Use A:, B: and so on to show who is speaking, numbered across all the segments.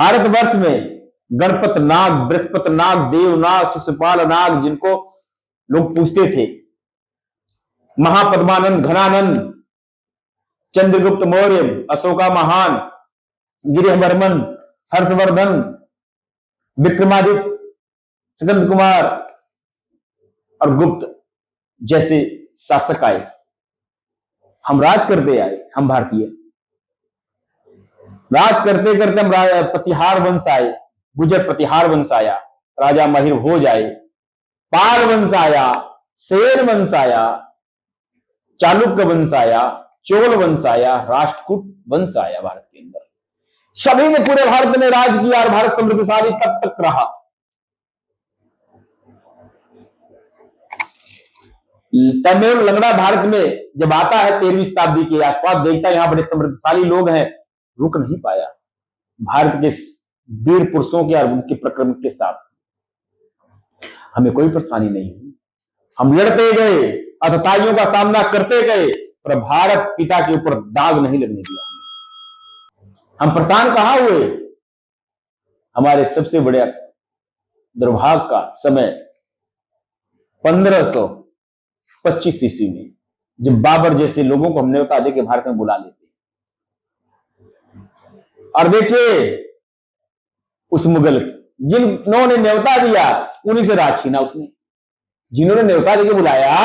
A: भारतवर्ष में गणपत नाग, बृहस्पत नाग, देव नाग, शिशुपाल नाग, जिनको लोग पूछते थे, महापद्मानंद, घनानंद, चंद्रगुप्त मौर्य, अशोका महान, गिरिवर्मन, हर्षवर्धन, विक्रमादित्य, स्कंद कुमार और गुप्त जैसे शासक आए। हम राज करते आए, हम भारतीय राज करते करते हम प्रतिहार वंश आए, गुजर प्रतिहार वंश आया, राजा महिर भोज आए, पाल वंश आया, सेन वंश आया, चालुक्य वंश आया, चोल वंश आया, राष्ट्रकूट वंश आया। भारत के अंदर सभी ने पूरे भारत में राज किया और भारत समृद्धशाली तब तक रहा। तमिल लंगड़ा भारत में जब आता है 13वीं शताब्दी के आसपास, देखता है यहां बड़े समृद्धशाली लोग हैं, रुक नहीं पाया। भारत के वीर पुरुषों के और उनके प्रक्रम के साथ हमें कोई परेशानी नहीं हुई। हम लड़ते गए, अतताइयों का सामना करते गए, पर भारत पिता के ऊपर दाग नहीं लगने दिया। हम परेशान कहां हुए? हमारे सबसे बड़े दुर्भाग्य का समय 1525 ईस्वी में, जब बाबर जैसे लोगों को हमने बता दे कि भारत में बुला लेते। और देखिए उस मुगल जिन्होंने न्योता दिया उन्हीं से राज छीना उसने। जिन्होंने न्योता देके बुलाया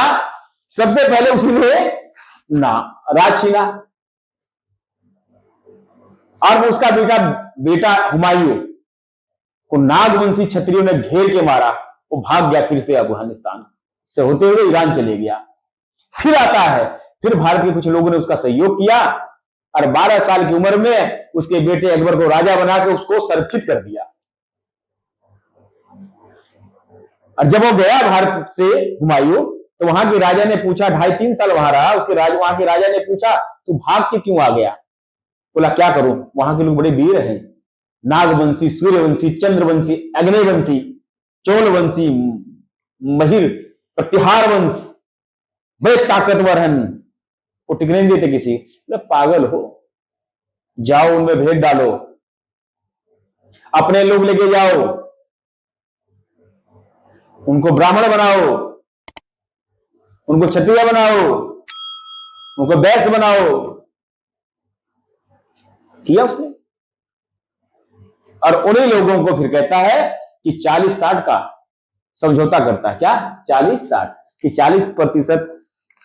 A: सबसे पहले उसी ने ना राज छीना। और उसका बेटा हुमायूं को नागवंशी क्षत्रियों ने घेर के मारा, वो भाग गया फिर से अफगानिस्तान से होते हुए ईरान चले गया। फिर आता है, फिर भारत के कुछ लोगों ने उसका सहयोग किया और 12 साल की उम्र में उसके बेटे अकबर को राजा बना के उसको संरक्षित कर दिया। और जब वो गया भारत से हुमायूं, तो वहां के राजा ने पूछा, 2.5-3 साल वहां रहा, वहां के राजा ने पूछा तू भाग के क्यों आ गया? बोला क्या करूं, वहां के लोग बड़े वीर हैं, नागवंशी, सूर्यवंशी, चंद्रवंशी, अग्निवंशी, चोलवंशी, महिर, प्रतिहार वंश, बड़े ताकतवर हैं, वो टिकने नहीं देते किसी। पागल हो, जाओ उनमें भेद डालो, अपने लोग लेके जाओ, उनको ब्राह्मण बनाओ, उनको क्षत्रिय बनाओ, उनको वैश्य बनाओ। किया उसने। और उन्हीं लोगों को फिर कहता है कि 40-60 का समझौता करता है। क्या 40-60 कि 40%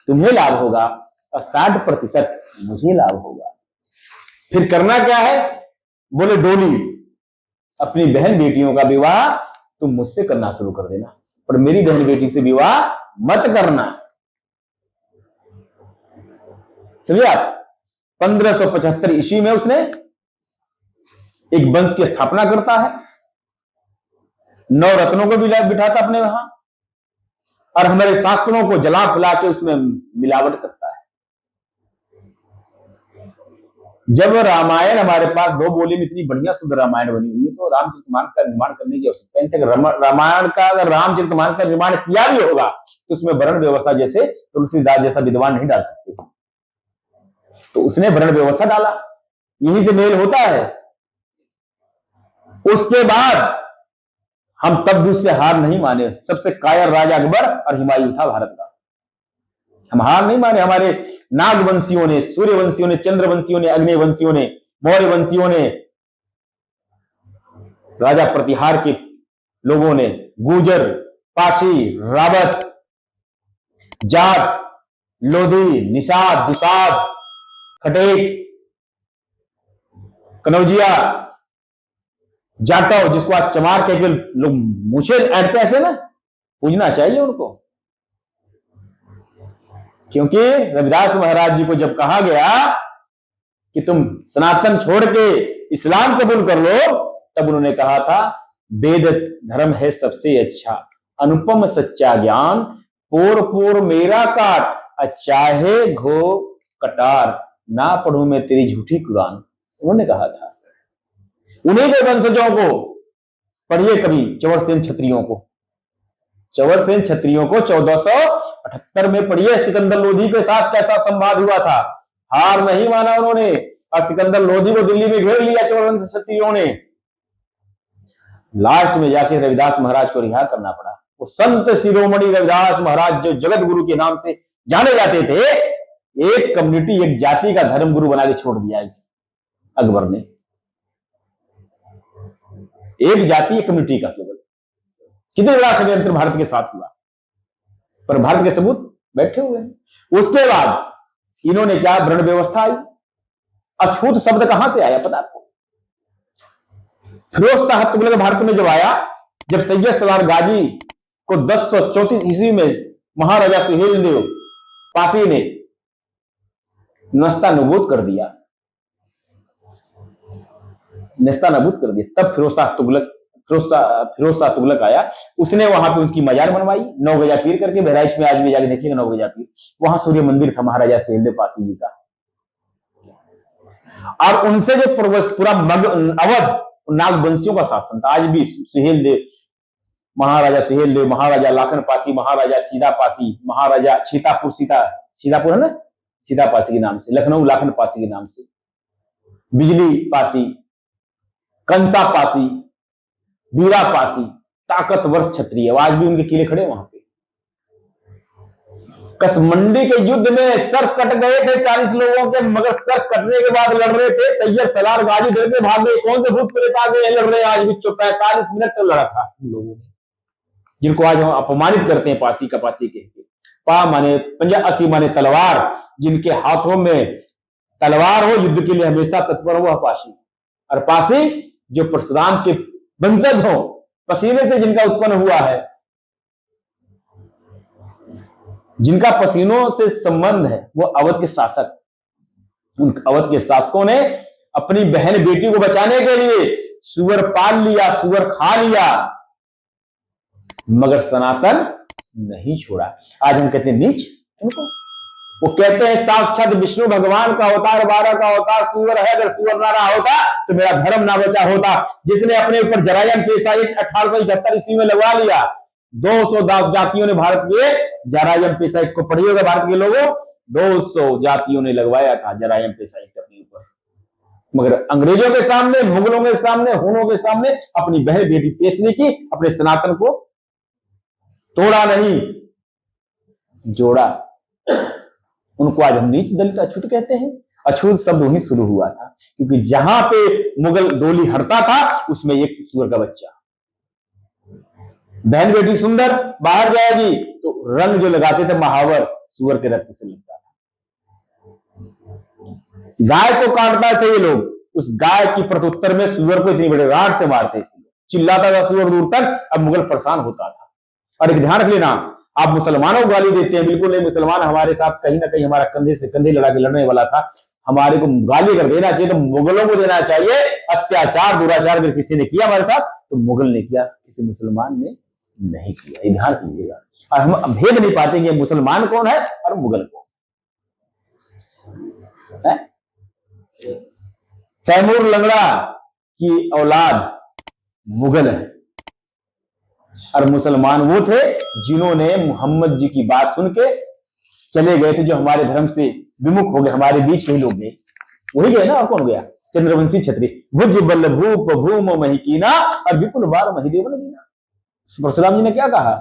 A: तुम्हें लाभ होगा और 60% मुझे लाभ होगा। फिर करना क्या है? बोले डोली, अपनी बहन बेटियों का विवाह तुम मुझसे करना शुरू कर देना, पर मेरी बहन बेटी से विवाह मत करना। समझिए आप, 1575 ईस्वी में उसने एक वंश की स्थापना करता है, 9 रत्नों को भी बिठाता अपने वहां, और हमारे शास्त्रों को जला फुला के उसमें मिलावट करता है। जब रामायण हमारे पास 2 बोली में इतनी बढ़िया शुद्ध रामायण बनी हुई है, तो रामचरितमानस का निर्माण करने की आवश्यकता नहीं। रामायण का अगर रामचरितमानस का निर्माण किया भी होगा तो उसमें वर्ण व्यवस्था जैसे तुलसीदास जैसा विद्वान नहीं डाल सकते, तो उसने वर्ण व्यवस्था डाला, यहीं से मेल होता है। उसके बाद हम तब दूसरे हार नहीं माने। सबसे कायर राजा अकबर और हुमायूं था भारत का, हम हार नहीं माने। हमारे नागवंशियों ने, सूर्यवंशियों ने, चंद्रवंशियों ने, अग्निवंशियों ने, मौर्यवंशियों ने, राजा प्रतिहार के लोगों ने, गुजर, पासी, रावत, जाट, लोधी, निषाद, दुसाद, खटेक, कनौजिया, जाटव, जिसको आज चमार कह के लोग मुझे ऐडते ऐसे ना, पूजना चाहिए उनको। क्योंकि रविदास महाराज जी को जब कहा गया कि तुम सनातन छोड़ के इस्लाम कबूल कर लो, तब उन्होंने कहा था वेद धर्म है सबसे अच्छा, अनुपम सच्चा ज्ञान, पोर पोर मेरा काट, चाहे घो कटार, ना पढ़ूं मैं तेरी झूठी कुरान। उन्होंने कहा था। उन्हीं के वंशजों को पढ़िए कभी, चौरसेन क्षत्रियों को, चौरसेन क्षत्रियों को 1478 में पढ़िए सिकंदर लोधी के साथ कैसा संवाद हुआ था। हार नहीं माना उन्होंने और सिकंदर लोधी को दिल्ली में घेर लिया चौरसेन क्षत्रियों ने। लास्ट में जाके रविदास महाराज को रिहा करना पड़ा। वो संत शिरोमणि रविदास महाराज जो जगत गुरु के नाम से जाने जाते थे, एक कम्युनिटी, एक जाति का धर्म गुरु बना के छोड़ दिया इस अकबर ने। एक जाति, एक कम्युनिटी का केवल। कितने बड़ा षड्यंत्र भारत के साथ हुआ, पर भारत के सबूत बैठे हुए हैं। उसके बाद इन्होंने क्या, वर्ण व्यवस्था आई। अछूत शब्द कहां से आया पता आपको? फिरोज शाह तुगलक भारत में जब आया, जब सैयद सलार गाजी को 1034 ईस्वी में महाराजा सुहेल देव पासी ने नस्तानाबूद कर दिया, नेस्तानाबूद कर दिया, तब फिरोज शाह तुगलक आया। उसने वहां पे उसकी मजार बनवाई, 9 गजा पीर करके। बहराइच में आज भी जाके देखिएगा 9 गजा पीर, वहां सूर्य मंदिर था महाराजा सुहेल देव पासी जी का। और उनसे जो पूरा अवध नागवंशियों का शासन था। आज भी सुहेल देव, महाराजा सुहेल देव, महाराजा लाखन पासी, महाराजा सीधा पासी, महाराजा सीतापुर है ना, सीधा पासी के नाम से, लखनऊ लाखन पासी के नाम से, बिजली पासी, कंसा पासी, बीरा पासी, ताकतवर क्षत्रिय, आज भी उनके किले खड़े वहां पे। कसमंडी के युद्ध में सर कट गए थे 40 लोगों के, मगर सर कटने के बाद लड़ रहे थे। सैयद सलार गाजी डर के भाग गए। कौन से भूत प्रेत आ गए लड़ रहे? आज भी 45 मिनट तक लड़ा था उन लोगों ने, जिनको आज हम अपमानित करते हैं पासी का। पासी के पा माने पंजा, असी माने तलवार, जिनके हाथों में तलवार हो, युद्ध के लिए हमेशा तत्पर हो, वह पासी। और पासी जो परशुराम के वंशज हो, पसीने से जिनका उत्पन्न हुआ है, जिनका पसीनों से संबंध है, वो अवध के शासक। उन अवध के शासकों ने अपनी बहन बेटी को बचाने के लिए सुअर पाल लिया, सुअर खा लिया, मगर सनातन नहीं छोड़ा। आज हम कहते हैं नीच उनको। वो कहते हैं साक्षात विष्णु भगवान का अवतार, 12 का अवतार सुअर है। अगर सुअर ना रहा होता तो मेरा धर्म ना बचा होता। जिसने अपने ऊपर जरायम पेशा 1871 ईस्वी में लगवा लिया, 210 जातियों ने भारत के जरायम पेशा को पढ़ी होगा भारत के लोगों, 200 जातियों ने लगवाया था जरायम पेशा अपने ऊपर, मगर अंग्रेजों के सामने, मुगलों के सामने, हुनों के सामने अपनी बहन बेटी पेशने की, अपने सनातन को तोड़ा नहीं, जोड़ा। उनको आज हम नीच दलित अछूत कहते हैं। अछूत शब्द वहीं शुरू हुआ था, क्योंकि जहां पे मुगल डोली हरता था, उसमें एक सुअर का बच्चा। बहन बेटी सुंदर बाहर जाएगी तो रंग जो लगाते थे महावर, सुअर के रक्त से लगता था। गाय को काटता थे ये लोग, उस गाय की प्रत्युत्तर में सुअर को इतनी बड़े राड से मारते थे, चिल्लाता था सुअर दूर तक। अब मुगल परेशान होता था। और एक ध्यान रख लेना, आप मुसलमानों को गाली देते हैं, बिल्कुल नहीं। मुसलमान हमारे साथ कहीं ना कहीं हमारा कंधे से कंधे लड़ा के लड़ने वाला था। हमारे को गाली अगर देना चाहिए तो मुगलों को देना चाहिए। अत्याचार, दुराचार अगर किसी ने किया हमारे साथ तो मुगल ने किया, किसी मुसलमान ने नहीं किया। ये ध्यान कीजिएगा। और हम भेद नहीं पाते कि मुसलमान कौन है और मुगल कौन है। तैमूर लंगड़ा की औलाद मुगल है, और मुसलमान वो थे जिन्होंने मोहम्मद जी की बात सुन के चले गए थे, जो हमारे धर्म से विमुख हो गए। हमारे बीच ही लोग गए, वही गए ना। और कौन गया? चंद्रवंशी क्षत्रिय। भुज बल भूप भूम महिकीना और विपुल बार महिदेव नदीना। परशुराम जी ने क्या कहा?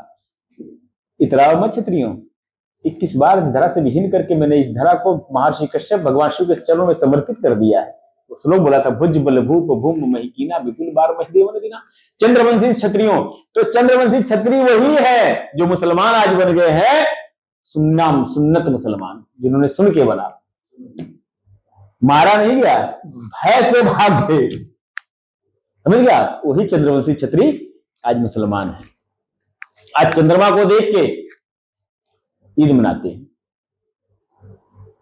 A: इतराओ मत क्षत्रियों, 21 बार इस धरा से विहीन करके मैंने इस धरा को महर्षि कश्यप भगवान शिव के चरणों में समर्पित कर दिया है। श्लोक बोला था, भुज बल भूप भूम महिकीना विपुल बार महिदेव नदीना। चंद्रवंशी क्षत्रियों, तो चंद्रवंशी क्षत्रिय वही है जो मुसलमान आज बन गए हैं सुन्नत मुसलमान, जिन्होंने सुन के बना, मारा नहीं गया, भय से भाग गए। समझ गया? वही चंद्रवंशी क्षत्रिय आज मुसलमान है। आज चंद्रमा को देख के ईद मनाते हैं।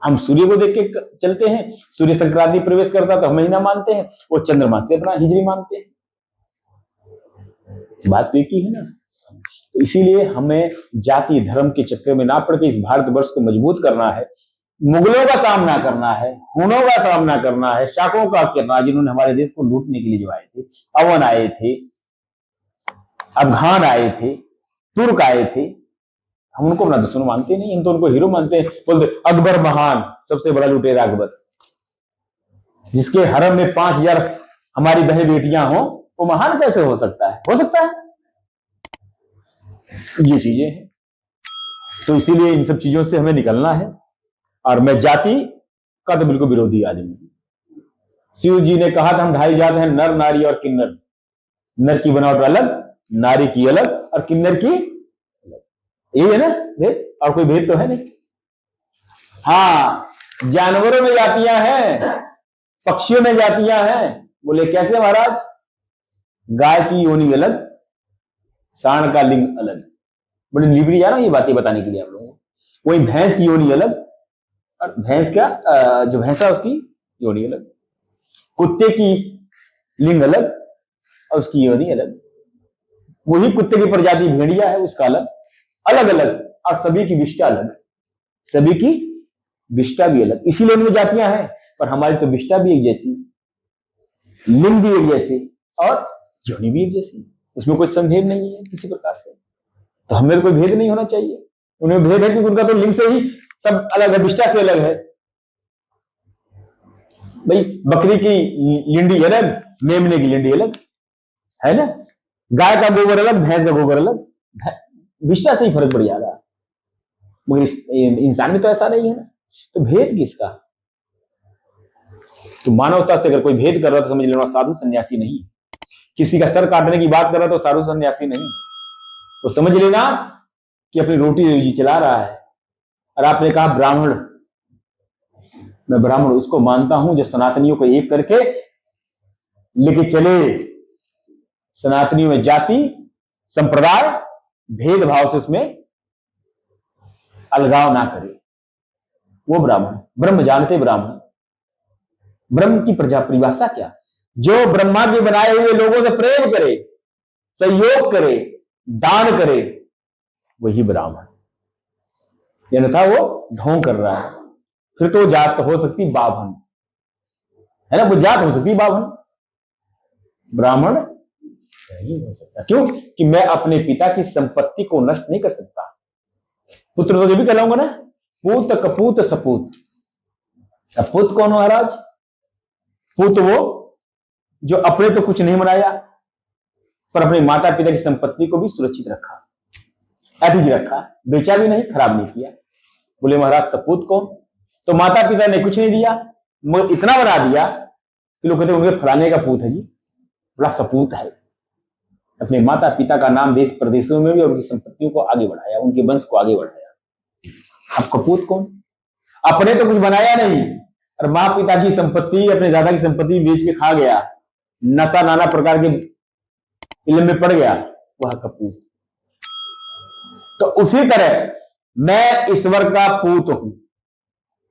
A: हम सूर्य को देख के चलते हैं। सूर्य संक्रांति प्रवेश करता तो हम महीना मानते हैं, वो चंद्रमा से अपना हिजरी मानते हैं। बात तो एक ही है ना। तो इसीलिए हमें जाति धर्म के चक्कर में ना पड़ के इस भारतवर्ष को मजबूत करना है। मुगलों का सामना करना है, हुनों का सामना करना है, शाकों का करना है, जिन्होंने हमारे देश को लूटने के लिए जो आए थे। अवन आए थे, अफगान आए थे, तुर्क आए थे। हम उनको अपना दुश्मन मानते नहीं, हम तो उनको हीरो मानते हैं। बोलते अकबर महान, सबसे बड़ा लुटेरा अकबर, जिसके हरम में 5000 हमारी बहन बेटियां हों, वो महान कैसे हो सकता है? हो सकता है। ये चीजें हैं। तो इसीलिए इन सब चीजों से हमें निकलना है। और मैं जाति का तो बिल्कुल विरोधी आदमी हूं। शिव जी ने कहा था हम ढाई जात हैं, नर, नारी और किन्नर। नर की बनावट अलग, नारी की अलग और किन्नर की अलग। यही है ना भेद, और कोई भेद तो है नहीं। हाँ, जानवरों में जातियां हैं, पक्षियों में जातियां हैं। बोले कैसे महाराज? गाय की योनि अलग, सांड का लिंग अलग। बड़ी लिबड़ी जा रहा हूं ये बातें बताने के लिए आप लोगों को। वही भैंस की योनि अलग, और भैंस क्या जो भैंसा उसकी योनि अलग। कुत्ते की लिंग अलग और उसकी योनि अलग। वही कुत्ते की प्रजाति भेड़िया है, उसका अलग, अलग अलग, और सभी की विष्ठा अलग, सभी की विष्ठा भी अलग। इसीलिए उनमें जातियां हैं। पर हमारी तो विष्ठा भी एक जैसी, लिंग भी एक जैसे और योनि भी एक जैसी। उसमें कोई संदेह नहीं है किसी प्रकार से। तो हमें तो कोई भेद नहीं होना चाहिए। उनमें भेद है क्योंकि उनका तो लिंग से ही सब अलग है, विष्ठा से अलग है। भाई बकरी की लिंडी अलग, मेमने की लिंडी अलग है ना। गाय का गोबर अलग, भैंस का गोबर अलग, विष्ठा से ही फर्क पड़ जाएगा। मगर इंसान में तो ऐसा नहीं है ना। तो भेद किसका? तो मानवता से अगर कोई भेद कर रहा तो समझ लेना साधु सन्यासी नहीं। किसी का सर काटने की बात कर रहा तो साधु सन्यासी नहीं। तो समझ लेना कि अपनी रोटी रोजी चला रहा है। और आपने कहा ब्राह्मण, मैं ब्राह्मण उसको मानता हूं जो सनातनियों को एक करके लेके चले। सनातनियों में जाति, संप्रदाय, भेदभाव से उसमें अलगाव ना करे, वो ब्राह्मण। ब्रह्म जानते ब्राह्मण। ब्रह्म की परिभाषा क्या? जो ब्रह्मा के बनाए हुए लोगों से प्रेम करे, सहयोग करे, दान करे, वही ब्राह्मण। अन्यथा वो ढोंग कर रहा है। फिर तो जात हो सकती बाभन, है ना। वो जात हो सकती बाभन, ब्राह्मण नहीं हो सकता। क्यों? कि मैं अपने पिता की संपत्ति को नष्ट नहीं कर सकता। पुत्र तो जो भी कहलाऊंगा ना, पूत कपूत सपूत। अब पुत कौन हो महाराज? पुत वो जो अपने तो कुछ नहीं बनाया पर अपने माता पिता की संपत्ति को भी सुरक्षित रखा, अतिज रखा, बेचा भी नहीं, खराब नहीं किया। बोले महाराज सपूत कौन? तो माता पिता ने कुछ नहीं दिया मगर इतना बना दिया कि लोग कहते उनके फलाने का पूत है जी, बड़ा सपूत है। अपने माता पिता का नाम देश प्रदेशों में भी और उनकी संपत्तियों को आगे बढ़ाया, उनके वंश को आगे बढ़ाया। अब कपूत कौन? अपने तो कुछ बनाया नहीं और माँ पिता की संपत्ति, अपने दादा की संपत्ति बेच के खा गया, नशा नाना प्रकार के इल्म में पड़ गया, वह कपूत। तो उसी तरह मैं ईश्वर का पूत हूं,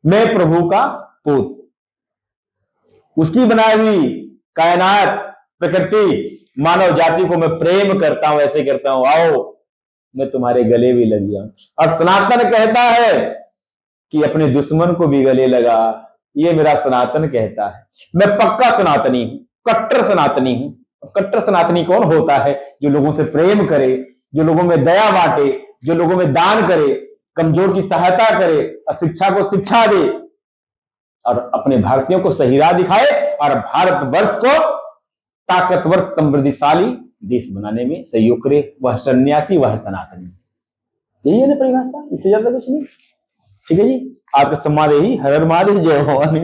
A: मैं प्रभु का पूत। उसकी बनाई हुई कायनात, प्रकृति, मानव जाति को मैं प्रेम करता हूं, ऐसे करता हूं, आओ मैं तुम्हारे गले भी लग जाऊं। और सनातन कहता है कि अपने दुश्मन को भी गले लगा। ये मेरा सनातन कहता है। मैं पक्का सनातनी हूं, कट्टर सनातनी हूं। कट्टर सनातनी कौन होता है? जो लोगों से प्रेम करे, जो लोगों में दया बांटे, जो लोगों में दान करे, कमजोर की सहायता करे, शिक्षा को शिक्षा दे और अपने भारतीयों को सही राह दिखाए और भारतवर्ष को ताकतवर समृद्धिशाली देश बनाने में सहयोग करे। वह सन्यासी, वह सनातनी। यही है ना परिभाषा, इससे ज्यादा कुछ नहीं। ठीक है जी। आपका सम्मान यही। हर हर महादेव, जय भवानी।